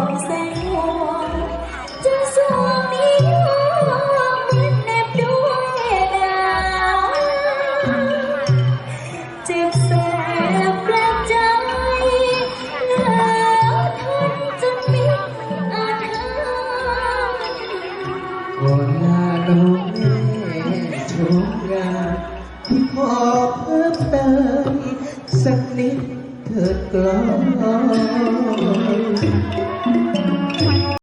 องแสงวงจะสวงนิยมเหมือนแนบด้วยดาวเจ็บแสบแปลกใจแล้วทนจนมิอาจหาวอนลาน้องแม่ชมงานที่ขอเพิ่มเติมสักนิดเถิดกลอน